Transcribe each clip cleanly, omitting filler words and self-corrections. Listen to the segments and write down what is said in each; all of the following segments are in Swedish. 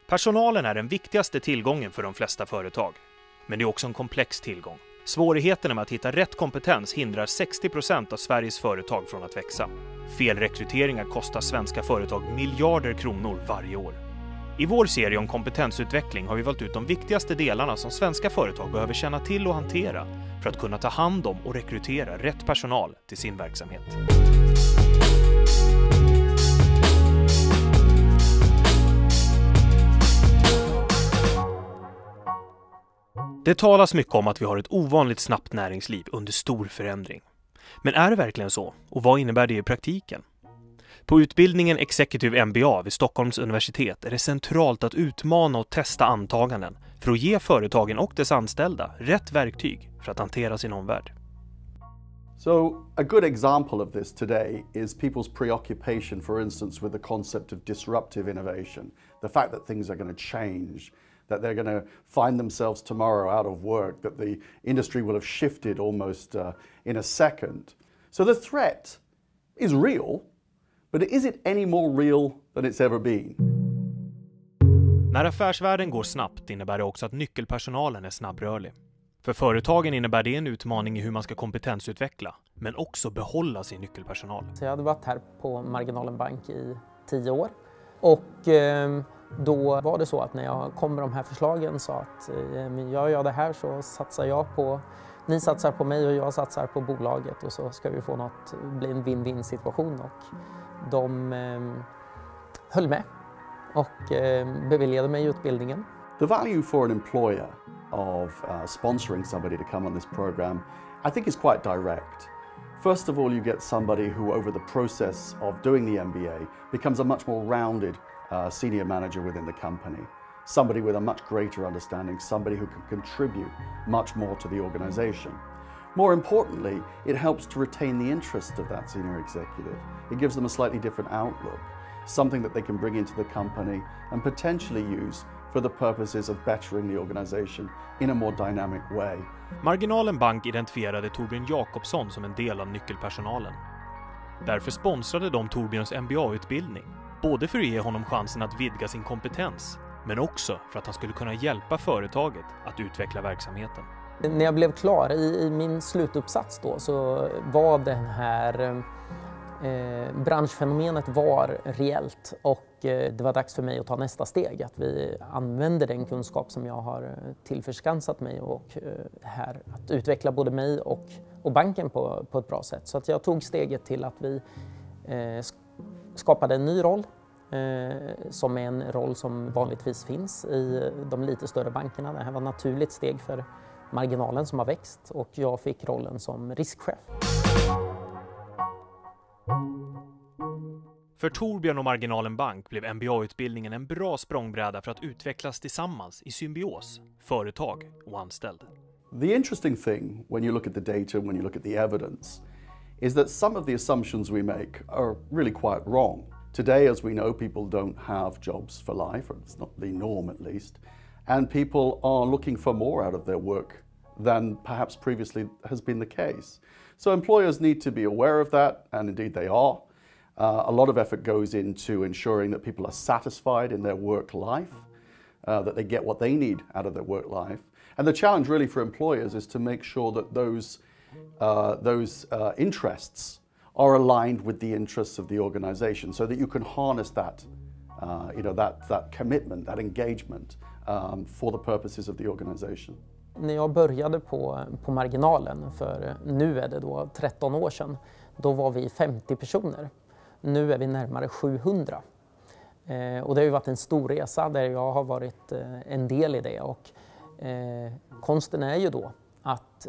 Personalen är den viktigaste tillgången för de flesta företag. Men det är också en komplex tillgång. Svårigheterna med att hitta rätt kompetens hindrar 60% av Sveriges företag från att växa. Felrekryteringar kostar svenska företag miljarder kronor varje år. I vår serie om kompetensutveckling har vi valt ut de viktigaste delarna som svenska företag behöver känna till och hantera för att kunna ta hand om och rekrytera rätt personal till sin verksamhet. Det talas mycket om att vi har ett ovanligt snabbt näringsliv under stor förändring. Men är det verkligen så? Och vad innebär det i praktiken? På utbildningen Executive MBA vid Stockholms Universitet är det centralt att utmana och testa antaganden för att ge företagen och dess anställda rätt verktyg för att hantera sin omvärld. So a good example of this today is people's preoccupation, for instance, with the concept of disruptive innovation. The fact that things are going to change, that they're going to find themselves tomorrow out of work, that the industry will have shifted almost in a second. So the threat is real, but is it any more real than it's ever been? När affärsvärlden går snabbt innebär det också att nyckelpersonalen är snabbrörlig. För företagen innebär det en utmaning i hur man ska kompetensutveckla, men också behålla sin nyckelpersonal. Så jag hade varit här på Marginalen Bank i 10 år och då var det så att när jag kom med de här förslagen sa att gör jag det här så satsar jag på, ni satsar på mig och jag satsar på bolaget och så ska vi få bli en win-win situation, och de höll med och beviljade mig utbildningen. The value for an employer of sponsoring somebody to come on this program, I think, is quite direct. First of all, you get somebody who, over the process of doing the MBA, becomes a much more rounded senior manager within the company. Somebody with a much greater understanding, somebody who can contribute much more to the organization. More importantly, it helps to retain the interest of that senior executive. It gives them a slightly different outlook, something that they can bring into the company and potentially use for the purposes of bettering the organization in a more dynamic way. Marginalen Bank identifierade Torbjörn Jakobsson som en del av nyckelpersonalen. Därför sponsrade de Torbjörns MBA-utbildning, både för att ge honom chansen att vidga sin kompetens, men också för att han skulle kunna hjälpa företaget att utveckla verksamheten. När jag blev klar i min slutuppsats då, så var den här branschfenomenet var reellt, och det var dags för mig att ta nästa steg, att vi använder den kunskap som jag har tillförskansat mig och här att utveckla både mig och banken på ett bra sätt. Så att jag tog steget till att vi skapade en ny roll som är en roll som vanligtvis finns i de lite större bankerna. Det här var ett naturligt steg för Marginalen som har växt, och jag fick rollen som riskchef. För Torbjörn och Marginalen Bank blev MBA-utbildningen en bra språngbräda för att utvecklas tillsammans i symbios, företag och anställd. The interesting thing when you look at the data, when you look at the evidence, is that some of the assumptions we make are really quite wrong. Today, as we know, people don't have jobs for life, or it's not the norm at least, and people are looking for more out of their work than perhaps previously has been the case. So employers need to be aware of that, and indeed they are. A lot of effort goes into ensuring that people are satisfied in their work life, that they get what they need out of their work life. And the challenge really for employers is to make sure that those interests are aligned with the interests of the organization, so that you can harness that, that commitment, that engagement for the purposes of the organization. När jag började på Marginalen, för nu är det då 13 år sedan, då var vi 50 personer. Nu är vi närmare 700. Och det har ju varit en stor resa där jag har varit en del i det. Och konsten är ju då att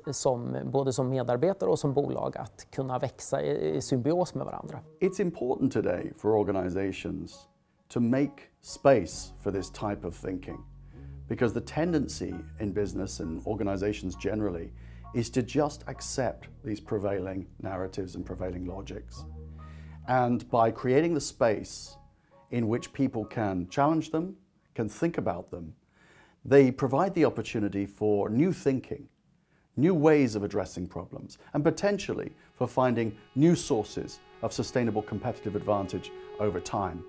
både som medarbetare och som bolag att kunna växa i symbios med varandra. It's important today for organizations to make space for this type of thinking, because the tendency in business and organizations generally is to just accept these prevailing narratives and prevailing logics. And by creating the space in which people can challenge them, can think about them, they provide the opportunity for new thinking, new ways of addressing problems, and potentially for finding new sources of sustainable competitive advantage over time.